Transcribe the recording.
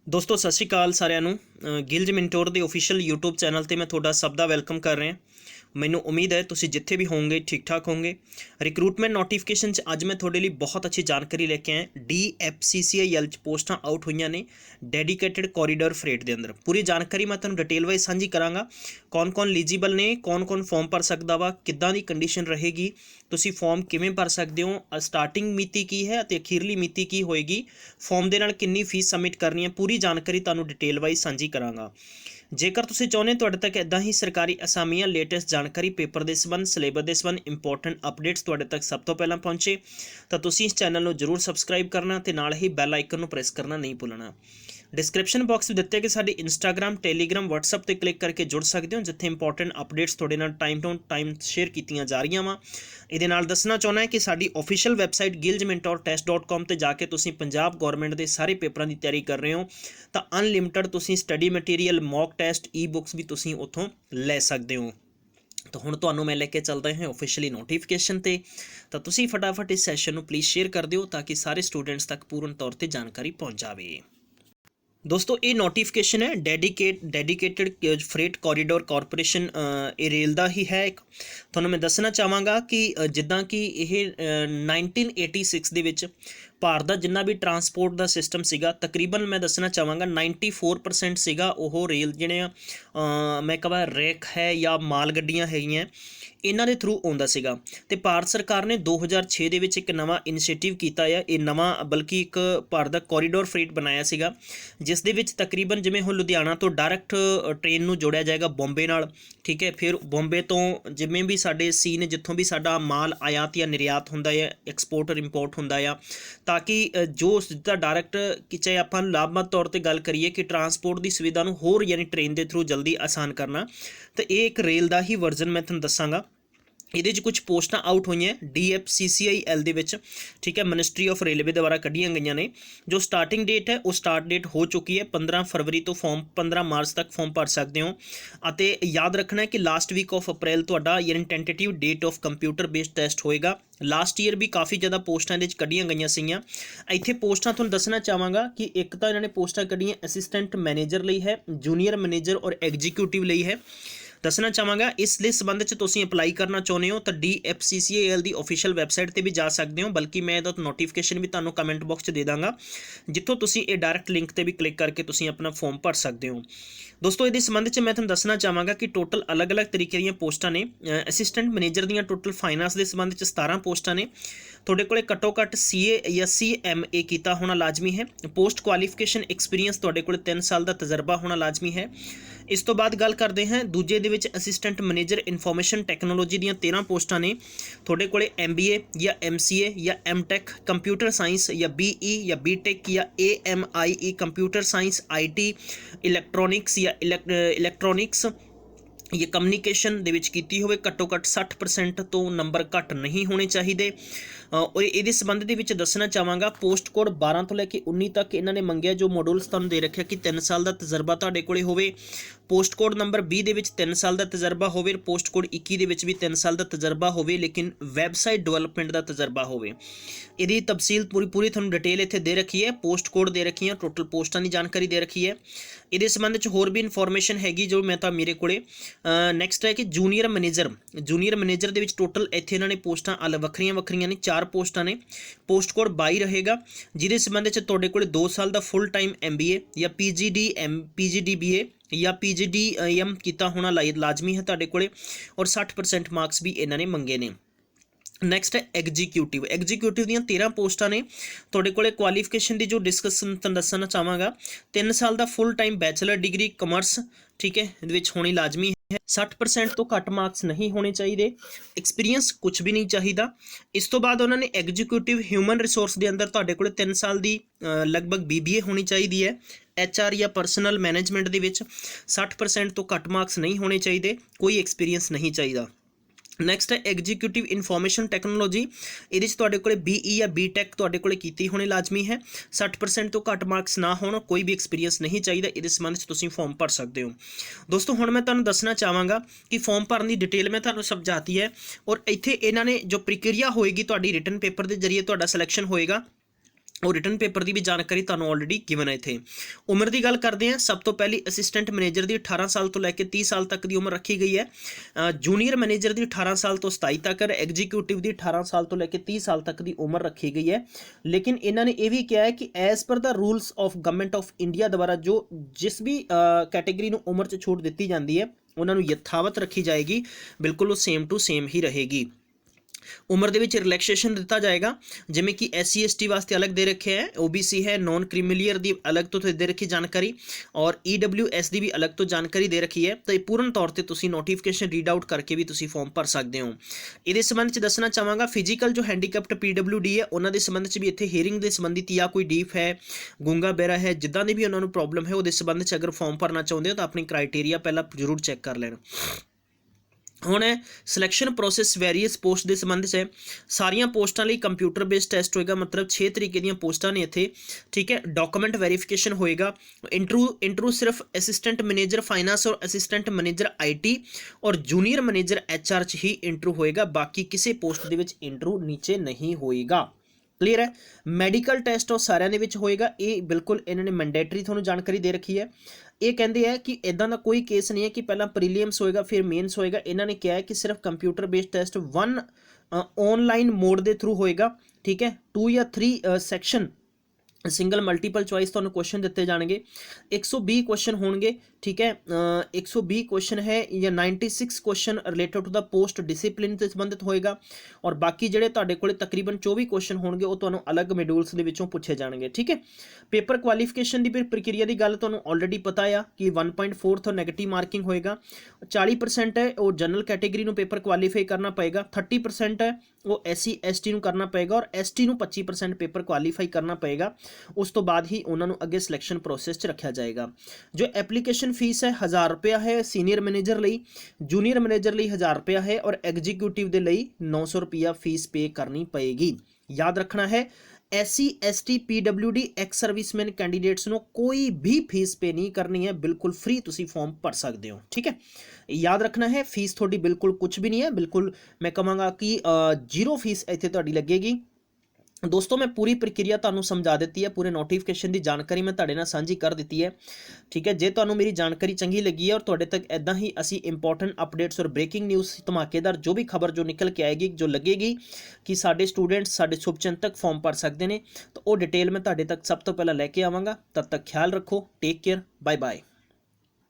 ਦੋਸਤੋ ਸਤਿ ਸ਼੍ਰੀ ਅਕਾਲ ਸਾਰਿਆਂ ਨੂੰ। ਗਿਲਜ ਮਿੰਟੋਰ ਦੇ ऑफिशियल यूट्यूब ਚੈਨਲ ਤੇ ਮੈਂ ਤੁਹਾਡਾ ਸਭ ਦਾ ਵੈਲਕਮ ਕਰ ਰਿਹਾ। ਮੈਨੂੰ ਉਮੀਦ ਹੈ ਤੁਸੀਂ ਜਿੱਥੇ ਵੀ ਹੋਵੋਗੇ ਠੀਕ ਠਾਕ ਹੋਵੋਗੇ। ਰਿਕਰੂਟਮੈਂਟ ਨੋਟੀਫਿਕੇਸ਼ਨ 'ਚ ਅੱਜ ਮੈਂ ਤੁਹਾਡੇ ਲਈ ਬਹੁਤ ਅੱਛੀ ਜਾਣਕਾਰੀ ਲੈ ਕੇ ਆਇਆ। DFCCIL 'ਚ ਪੋਸਟਾਂ ਆਊਟ ਹੋਈਆਂ ਨੇ ਡੈਡੀਕੇਟਿਡ ਕੋਰੀਡੋਰ ਫਰੇਟ ਦੇ ਅੰਦਰ। ਪੂਰੀ ਜਾਣਕਾਰੀ ਮੈਂ ਤੁਹਾਨੂੰ ਡਿਟੇਲ ਵਾਈਜ਼ ਸਾਂਝੀ ਕਰਾਂਗਾ। ਕੌਣ ਐਲੀਜੀਬਲ ਨੇ, ਕੌਣ ਫਾਰਮ ਭਰ ਸਕਦਾ ਵਾ, ਕਿੱਦਾਂ ਦੀ ਕੰਡੀਸ਼ਨ ਰਹੇਗੀ, ਤੁਸੀਂ ਫਾਰਮ ਕਿਵੇਂ ਭਰ ਸਕਦੇ ਹੋ, ਸਟਾਰਟਿੰਗ ਮਿਤੀ ਕੀ ਹੈ ਅਤੇ ਅਖੀਰਲੀ ਮਿਤੀ ਕੀ ਹੋਏਗੀ, ਫਾਰਮ ਦੇ ਨਾਲ ਕਿੰਨੀ ਫੀਸ ਸਬਮਿਟ ਕਰਨੀ ਹੈ, ਪੂਰੀ ਜਾਣਕਾਰੀ ਤੁਹਾਨੂੰ ਡਿਟੇਲ ਵਾਈਜ਼ ਸਾਂਝੀ ਕਰਾਂਗਾ। ਜੇਕਰ ਤੁਸੀਂ ਚਾਹੁੰਦੇ ਤੁਹਾਡੇ ਤੱਕ ਇੱਦਾਂ ਹੀ ਸਰਕਾਰੀ ਅਸਾਮੀਆਂ, ਲੇਟੈਸਟ ਜਾਣਕਾਰੀ, ਪੇਪਰ ਦੇ ਸੰਬੰਧ, ਸਿਲੇਬਸ ਦੇ ਸੰਬੰਧ, ਇੰਪੋਰਟੈਂਟ ਅਪਡੇਟਸ ਤੁਹਾਡੇ ਤੱਕ ਸਭ ਤੋਂ ਪਹਿਲਾਂ ਪਹੁੰਚੇ ਤਾਂ ਤੁਸੀਂ ਇਸ ਚੈਨਲ ਨੂੰ ਜ਼ਰੂਰ ਸਬਸਕ੍ਰਾਈਬ ਕਰਨਾ ਅਤੇ ਨਾਲ ਹੀ ਬੈਲ ਆਈਕਨ ਨੂੰ ਪ੍ਰੈਸ ਕਰਨਾ ਨਹੀਂ ਭੁੱਲਣਾ। डिस्क्रिप्शन बॉक्स में दिते कि साडी इंस्टाग्राम, टैलीग्राम, WhatsApp ते क्लिक करके जुड़ सकते हो जिथे इंपॉर्टेंट अपडेट्स तुहाडे नाल टाइम टू टाइम शेयर कीतियां जा रही वा। इहदे नाल दसना चाहुंदा है कि साडी ऑफिशियल वैबसाइट giljmentortest.com ते जाके तुसीं पंजाब गौरमेंट के सारे पेपरां की तैयारी कर रहे हो तो अनलिमिटेड तुसीं study material, mock test, e books भी तुसीं उत्थों लै सकते हो। तो हुण तुहानूं मैं लैके चलते हैं ऑफिशियली नोटिफिकेशन ते, तो तुसीं फटाफट इस सैशन नूं प्लीज़ शेयर कर दिओ ताकि सारे स्टूडेंट्स तक पूर्ण तौर पर जानकारी पहुँच जाए। दोस्तों ये नोटिफिकेशन है डेडिकेटेड फ्रेट कॉरीडोर कॉरपोरेशन ये रेल का ही है। एक थोड़ा मैं दसना चाहांगा कि जिद्दां कि ये 1986 ਦੇ ਵਿੱਚ ਭਾਰਤ ਦਾ ਜਿੰਨਾ ਵੀ ਟਰਾਂਸਪੋਰਟ ਦਾ ਸਿਸਟਮ ਸੀਗਾ ਤਕਰੀਬਨ ਮੈਂ ਦੱਸਣਾ ਚਾਹਾਂਗਾ 94% ਸੀਗਾ ਉਹ ਰੇਲ ਜਿਹੜੇ ਮੈਂ ਕਹਾਂ ਰੇਕ ਹੈ ਜਾਂ ਮਾਲ ਗੱਡੀਆਂ ਹੈਗੀਆਂ ਇਹਨਾਂ ਦੇ ਥਰੂ ਆਉਂਦਾ ਸੀਗਾ। ਤੇ ਭਾਰਤ ਸਰਕਾਰ ਨੇ 2006 ਦੇ ਵਿੱਚ ਇੱਕ ਨਵਾਂ ਇਨੀਸ਼ੀਏਟਿਵ ਕੀਤਾ ਆ। ਇਹ ਨਵਾਂ ਬਲਕਿ ਇੱਕ ਭਾਰਤ ਦਾ ਕੋਰੀਡੋਰ ਫਰੇਟ ਬਣਾਇਆ ਸੀਗਾ ਜਿਸ ਦੇ ਵਿੱਚ ਤਕਰੀਬਨ ਜਿਵੇਂ ਹੁਣ ਲੁਧਿਆਣਾ ਤੋਂ ਡਾਇਰੈਕਟ ਟ੍ਰੇਨ ਨੂੰ ਜੋੜਿਆ ਜਾਏਗਾ ਬੰਬੇ ਨਾਲ, ਠੀਕ ਹੈ। ਫਿਰ ਬੰਬੇ ਤੋਂ ਜਿਵੇਂ ਵੀ ਸਾਡੇ ਸੀ ਨੇ ਜਿੱਥੋਂ ਵੀ ਸਾਡਾ ਮਾਲ ਆਯਾਤ ਜਾਂ ਨਿਰਯਾਤ ਹੁੰਦਾ ਹੈ, ਐਕਸਪੋਰਟ ਔਰ ਇੰਪੋਰਟ ਹੁੰਦਾ ਆ, ਤਾਂ ਕਿ ਜੋ ਸਿੱਧਾ ਡਾਇਰੈਕਟ ਕਿ ਚਾਹੇ ਆਪਾਂ ਲਾਭਮਤ ਤੌਰ 'ਤੇ ਗੱਲ ਕਰੀਏ ਕਿ ਟਰਾਂਸਪੋਰਟ ਦੀ ਸੁਵਿਧਾ ਨੂੰ ਹੋਰ ਯਾਨੀ ਟ੍ਰੇਨ ਦੇ ਥਰੂ ਜਲਦੀ ਆਸਾਨ ਕਰਨਾ, ਤਾਂ ਇਹ ਇੱਕ ਰੇਲ ਦਾ ਹੀ ਵਰਜ਼ਨ ਮੈਂ ਤੁਹਾਨੂੰ ਦੱਸਾਂਗਾ। ਇਹਦੇ 'ਚ ਕੁਝ ਪੋਸਟਾਂ ਆਊਟ ਹੋਈਆਂ DFCCIL ਦੇ ਵਿੱਚ, ਠੀਕ ਹੈ, ਮਿਨਿਸਟਰੀ ਆਫ ਰੇਲਵੇ ਦੁਆਰਾ ਕੱਢੀਆਂ ਗਈਆਂ ਨੇ। ਜੋ ਸਟਾਰਟਿੰਗ ਡੇਟ ਹੈ ਉਹ ਸਟਾਰਟ ਡੇਟ ਹੋ ਚੁੱਕੀ ਹੈ 15 ਫਰਵਰੀ ਤੋਂ ਫਾਰਮ 15 ਮਾਰਚ ਤੱਕ ਫਾਰਮ ਭਰ ਸਕਦੇ ਹੋ। ਅਤੇ ਯਾਦ ਰੱਖਣਾ ਹੈ ਕਿ ਲਾਸਟ ਵੀਕ ਆਫ ਅਪ੍ਰੈਲ ਤੁਹਾਡਾ ਯਾਨੀ tentative date of computer based test ਹੋਏਗਾ। ਲਾਸਟ ਈਅਰ ਵੀ ਕਾਫੀ ਜ਼ਿਆਦਾ ਪੋਸਟਾਂ ਇਹਦੇ 'ਚ ਕੱਢੀਆਂ ਗਈਆਂ ਸੀਗੀਆਂ। ਇੱਥੇ ਪੋਸਟਾਂ ਤੁਹਾਨੂੰ ਦੱਸਣਾ ਚਾਹਾਂਗਾ ਕਿ ਇੱਕ ਤਾਂ ਇਹਨਾਂ ਨੇ ਪੋਸਟਾਂ ਕੱਢੀਆਂ ਅਸਿਸਟੈਂਟ ਮੈਨੇਜਰ ਲਈ ਹੈ, ਜੂਨੀਅਰ ਮੈਨੇਜਰ ਔਰ ਐਗਜ਼ੀਕਿਊਟਿਵ ਲਈ ਹੈ। ਦੱਸਣਾ ਚਾਹਾਂਗਾ ਇਸ ਦੇ ਸੰਬੰਧ 'ਚ ਤੁਸੀਂ ਅਪਲਾਈ ਕਰਨਾ ਚਾਹੁੰਦੇ ਹੋ ਤਾਂ DFCCIL ਦੀ ऑफिशियल ਵੈਬਸਾਈਟ 'ਤੇ ਵੀ ਜਾ ਸਕਦੇ ਹੋ, ਬਲਕਿ ਮੈਂ ਇਹਦਾ ਨੋਟੀਫਿਕੇਸ਼ਨ ਵੀ ਤੁਹਾਨੂੰ ਕਮੈਂਟ ਬਾਕਸ 'ਚ ਦੇ ਦਾਂਗਾ ਜਿੱਥੋਂ ਤੁਸੀਂ ਇਹ ਡਾਇਰੈਕਟ ਲਿੰਕ 'ਤੇ ਵੀ ਕਲਿੱਕ ਕਰਕੇ ਤੁਸੀਂ ਆਪਣਾ ਫਾਰਮ ਭਰ ਸਕਦੇ ਹੋ। ਦੋਸਤੋ ਇਹਦੇ ਸੰਬੰਧ 'ਚ ਮੈਂ ਤੁਹਾਨੂੰ ਦੱਸਣਾ ਚਾਹਾਂਗਾ ਕਿ ਟੋਟਲ ਅਲੱਗ-ਅਲੱਗ ਤਰੀਕੇ ਦੀਆਂ ਪੋਸਟਾਂ ਨੇ। ਅਸਿਸਟੈਂਟ ਮੈਨੇਜਰ ਦੀਆਂ ਟੋਟਲ ਫਾਈਨਾਂਸ ਦੇ ਸੰਬੰਧ 'ਚ 17 ਪੋਸਟਾਂ ਨੇ। ਤੁਹਾਡੇ ਕੋਲੇ ਘੱਟੋ ਘੱਟ CA ਜਾਂ CMA ਕੀਤਾ ਹੋਣਾ ਲਾਜ਼ਮੀ ਹੈ। ਪੋਸਟ ਕੁਆਲੀਫਿਕੇਸ਼ਨ ਐਕਸਪੀਰੀਅੰਸ ਤੁਹਾਡੇ ਕੋਲੇ 3 ਸਾਲ ਦਾ ਤਜਰਬਾ ਹੋਣਾ ਲਾਜ਼ਮੀ ਹੈ। ਇਸ ਤੋਂ ਬਾਅਦ ਗੱਲ ਕਰਦੇ ਹਾਂ ਦੂਜੇ ਦੇ ਵਿੱਚ ਅਸਿਸਟੈਂਟ ਮੈਨੇਜਰ ਇਨਫੋਰਮੇਸ਼ਨ ਟੈਕਨੋਲੋਜੀ ਦੀਆਂ 13 ਪੋਸਟਾਂ ਨੇ। ਤੁਹਾਡੇ ਕੋਲੇ MBA ਜਾਂ MCA ਜਾਂ MTech ਕੰਪਿਊਟਰ ਸਾਇੰਸ ਜਾਂ BE ਜਾਂ BTech ਜਾਂ AMIE computer science IT electronics ਜਾਂ ਇਲੈਕਟ੍ਰੋਨਿਕਸ ਜਾਂ ਕਮਿਊਨੀਕੇਸ਼ਨ ਦੇ ਵਿੱਚ ਕੀਤੀ ਹੋਵੇ। ਘੱਟੋ ਘੱਟ 60% ਤੋਂ ਨੰਬਰ ਘੱਟ ਨਹੀਂ ਹੋਣੇ ਚਾਹੀਦੇ। ਔਰ ਇਹਦੇ ਸੰਬੰਧ ਦੇ ਵਿੱਚ ਦੱਸਣਾ ਚਾਹਾਂਗਾ ਪੋਸਟ ਕੋਡ 12 ਤੋਂ ਲੈ ਕੇ 19 ਤੱਕ ਇਹਨਾਂ ਨੇ ਮੰਗਿਆ ਜੋ ਮੋਡੂਲਸ ਤੁਹਾਨੂੰ ਦੇ ਰੱਖਿਆ ਕਿ 3 ਸਾਲ ਦਾ ਤਜਰਬਾ ਤੁਹਾਡੇ ਕੋਲੇ ਹੋਵੇ। ਪੋਸਟ ਕੋਡ ਨੰਬਰ 20 ਦੇ ਵਿੱਚ 3 ਸਾਲ ਦਾ ਤਜਰਬਾ ਹੋਵੇ। ਪੋਸਟ ਕੋਡ 21 ਦੇ ਵਿੱਚ ਵੀ 3 ਸਾਲ ਦਾ ਤਜਰਬਾ ਹੋਵੇ ਲੇਕਿਨ ਵੈਬਸਾਈਟ ਡਿਵੈਲਪਮੈਂਟ ਦਾ ਤਜਰਬਾ ਹੋਵੇ। ਇਹਦੀ ਤਫਸੀਲ ਪੂਰੀ ਤੁਹਾਨੂੰ ਡਿਟੇਲ ਇੱਥੇ ਦੇ ਰੱਖੀ ਹੈ, ਪੋਸਟ ਕੋਡ ਦੇ ਰੱਖੀ ਹੈ, ਟੋਟਲ ਪੋਸਟਾਂ ਦੀ ਜਾਣਕਾਰੀ ਦੇ ਰੱਖੀ ਹੈ। ਇਹਦੇ ਸੰਬੰਧ 'ਚ ਹੋਰ ਵੀ ਇਨਫੋਰਮੇਸ਼ਨ ਹੈਗੀ ਜੋ ਮੈਂ ਤਾਂ ਮੇਰੇ ਕੋਲੇ ਨੈਕਸਟ ਹੈ ਕਿ ਜੂਨੀਅਰ ਮੈਨੇਜਰ ਦੇ ਵਿੱਚ ਟੋਟਲ ਇੱਥੇ ਇਹਨਾਂ ਨੇ ਪੋਸਟਾਂ ਵੱਖਰੀਆਂ ਨੇ, 4 ਪੋਸਟਾਂ ਨੇ। ਪੋਸਟ ਕੋਡ 22 ਰਹੇਗਾ ਜਿਹਦੇ ਸੰਬੰਧ 'ਚ ਤੁਹਾਡੇ ਕੋਲੇ 2 ਸਾਲ ਦਾ ਫੁੱਲ ਟਾਈਮ MBA ਜਾਂ PGDBA ਜਾਂ PGDM ਕੀਤਾ ਹੋਣਾ ਲਾਜ਼ਮੀ ਹੈ ਤੁਹਾਡੇ ਕੋਲੇ ਔਰ 60% ਮਾਰਕਸ ਵੀ ਇਹਨਾਂ ਨੇ ਮੰਗੇ ਨੇ। ਨੈਕਸਟ ਹੈ ਐਗਜ਼ੀਕਿਊਟਿਵ ਦੀਆਂ 13 ਪੋਸਟਾਂ ਨੇ। ਤੁਹਾਡੇ ਕੋਲੇ ਕੁਆਲੀਫਿਕੇਸ਼ਨ ਦੀ ਜੋ ਡਿਸਕਸ਼ਨ ਤੁਹਾਨੂੰ ਦੱਸਣਾ ਚਾਹਾਂਗਾ 3 ਸਾਲ ਦਾ full time bachelor degree commerce, ਠੀਕ ਹੈ, ਇਹਦੇ ਵਿੱਚ ਹੋਣੀ ਲਾਜ਼ਮੀ ਹੈ। 60% ਤੋਂ ਘੱਟ ਮਾਰਕਸ ਨਹੀਂ ਹੋਣੇ ਚਾਹੀਦੇ। ਐਕਸਪੀਰੀਅੰਸ ਕੁਝ ਵੀ ਨਹੀਂ ਚਾਹੀਦਾ। ਇਸ ਤੋਂ ਬਾਅਦ ਉਹਨਾਂ ਨੇ ਐਗਜ਼ੀਕਿਊਟਿਵ ਹਿਊਮਨ ਰਿਸੋਰਸ ਦੇ ਅੰਦਰ ਤੁਹਾਡੇ ਕੋਲੇ 3 ਸਾਲ ਦੀ ਲਗਭਗ BBA ਹੋਣੀ ਚਾਹੀਦੀ ਹੈ। HR ਜਾਂ ਪਰਸਨਲ ਮੈਨੇਜਮੈਂਟ ਦੇ ਵਿੱਚ 60% ਤੋਂ ਘੱਟ ਮਾਰਕਸ ਨਹੀਂ ਹੋਣੇ ਚਾਹੀਦੇ, ਕੋਈ ਐਕਸਪੀਰੀਅੰਸ ਨਹੀਂ ਚਾਹੀਦਾ। ਨੈਕਸਟ ਹੈ ਐਗਜ਼ੀਕਿਊਟਿਵ ਇਨਫੋਰਮੇਸ਼ਨ ਟੈਕਨੋਲੋਜੀ। ਇਹਦੇ 'ਚ ਤੁਹਾਡੇ ਕੋਲੇ BE ਜਾਂ BTech ਤੁਹਾਡੇ ਕੋਲੇ ਕੀਤੀ ਹੋਣੀ ਲਾਜ਼ਮੀ ਹੈ। 60% ਤੋਂ ਘੱਟ ਮਾਰਕਸ ਨਾ ਹੋਣ, ਕੋਈ ਵੀ ਐਕਸਪੀਰੀਅੰਸ ਨਹੀਂ ਚਾਹੀਦਾ। ਇਹਦੇ ਸੰਬੰਧ 'ਚ ਤੁਸੀਂ ਫਾਰਮ ਭਰ ਸਕਦੇ ਹੋ। ਦੋਸਤੋ ਹੁਣ ਮੈਂ ਤੁਹਾਨੂੰ ਦੱਸਣਾ ਚਾਹਾਂਗਾ ਕਿ ਫਾਰਮ ਭਰਨ ਦੀ ਡਿਟੇਲ ਮੈਂ ਤੁਹਾਨੂੰ ਸਮਝਾਤੀ ਹੈ ਔਰ ਇੱਥੇ ਇਹਨਾਂ ਨੇ ਜੋ ਪ੍ਰਕਿਰਿਆ ਹੋਏਗੀ ਤੁਹਾਡੀ ਰਿਟਨ ਪੇਪਰ ਦੇ ਜ਼ਰੀਏ ਤੁਹਾਡਾ ਸਿਲੈਕਸ਼ਨ ਹੋਏਗਾ। और रिटन पेपर की भी जानकारी तुहानूं ऑलरेडी गिवन है इत्थे। उम्र की गल करते हैं, सब तो पहली असिस्टेंट मैनेजर की 18 साल तो लैके 30 साल तक की उम्र रखी गई है। जूनीयर मैनेजर की 18 साल तो 27 तक है। एग्जीक्यूटिव की 18 साल तो लैके 30 साल तक की उम्र रखी गई है। लेकिन इन्होंने ये भी कहा है कि as per the rules of government of India द्वारा जो जिस भी कैटेगरी को उम्र च छूट दी जाती है उन्होंने यथावत रखी जाएगी, बिल्कुल वो सेम टू सेम ही रहेगी। उम्र दे विच रिलैक्सेशन दिता जाएगा, जिमें कि SC ST वास्ते अलग दे रखे हैं, OBC है, नॉन क्रीमिलियर की अलग तो दे रखी जानकारी, और EWS की भी अलग तो जानकारी दे रखी है। तो ये पूर्ण तौर पर तुसीं नोटिफिकेशन रीड आउट करके भी तुसीं फॉर्म भर सकते हो। ये संबंध च दसना चाहांगा, फिजिकल जो हैंडीकैप्ड PWD है उन्होंने संबंध च भी इत्थे हीयरिंग के संबंधित या कोई डीफ है, गूंगा बेरा है, जिद्दां दी भी उन्होंने प्रॉब्लम है, वो संबंध च अगर फॉर्म भरना चाहते हो तो अपनी क्राइटेरिया पहला जरूर चैक कर लेना। हुण सिलैक्शन प्रोसैस वेरीअस पोस्ट के संबंध है, सारिया पोस्टां लई कंप्यूटर बेस्ड टैसट होएगा, मतलब 6 तरीके दी पोस्टां ने इत्थे, ठीक है। डॉक्यूमेंट वेरीफिकेशन होएगा। इंटरव्यू सिर्फ असिस्टेंट मैनेजर फाइनेंस और असिस्टेंट मैनेजर IT और जूनीयर मैनेजर HR च ही इंटरव्यू होएगा, बाकी किसी पोस्ट दे विच इंटरव्यू नीचे नहीं होएगा। क्लीयर है। मैडिकल टैसट और सारिਆਂ ਦੇ ਵਿੱਚ होएगा, ये बिल्कुल इन्होंने मैंडेटरी ਤੁਹਾਨੂੰ जानकारी दे रखी है। ये कहते हैं कि इदां का कोई केस नहीं है कि पहला प्रीलियम्स होएगा फिर मेन्स होएगा। इन्होंने कहा है कि सिर्फ computer based test 1 online mode के थ्रू होएगा, ठीक है। 2 या 3 सैक्शन सिंगल मल्टीपल चॉइस तो क्वेश्चन दिते जाएंगे। 120 क्वेश्चन होंगे, ठीक है। 120 क्वेश्चन है या 96 question related to the post discipline से संबंधित होएगा, और बाकी जोड़े तुहाडे कोले तकरीबन 24 क्वेश्चन होंगे वो तुहानूं अलग मॉड्यूल्स दे विचों पूछे जाएंगे, ठीक है। पेपर क्वालिफिकेशन की प्रक्रिया की गल तुहानूं ऑलरेडी पता है कि 1.4 तो नैगेटिव मार्किंग होएगा, 40% है वो जनरल कैटेगरी नूं पेपर क्वालीफाई करना पएगा, 30% है वो SC ST नूं करना पएगा, और ST नूं 25% पेपर क्वालीफाई करना पएगा। उस तो बाद ही उन्होंने अगे सिलैक्शन प्रोसैस च रखा जाएगा। जो एप्लीकेशन फीस है 1000 रुपया है सीनियर मैनेजर लई, जूनीयर मैनेजर लई 1000 रुपया है, और एग्जीक्यूटिव के लिए 900 रुपया फीस पे करनी पएगी। याद रखना है SC ST PWD ex serviceman candidates को कोई भी फीस पे नहीं करनी है, बिल्कुल फ्री तुसी फॉर्म भर सकते हो, ठीक है। याद रखना है फीस थोड़ी बिल्कुल कुछ भी नहीं है, बिल्कुल मैं कहूँगा कि 0 फीस इत्थे तुहाडी लगेगी। दोस्तों मैं पूरी प्रक्रिया तुहानूं समझा दी है, पूरे नोटिफिकेशन की जानकारी मैं तुहाडे नाल सांझी कर दी है, ठीक है। जे तुहानूं मेरी जानकारी चंगी लगी है और तुहाडे तक इदां ही असी इंपॉर्टेंट अपडेट्स और ब्रेकिंग न्यूज़ धमाकेदार जो भी खबर जो निकल के आएगी, जो लगेगी कि साडे स्टूडेंट्स साडे शुभचिंतक फॉर्म भर सकते हैं, तो वो डिटेल मैं तुहाडे तक सब तो पहला लैके आवांगा। तब तक ख्याल रखो, टेक केयर, बाय बाय।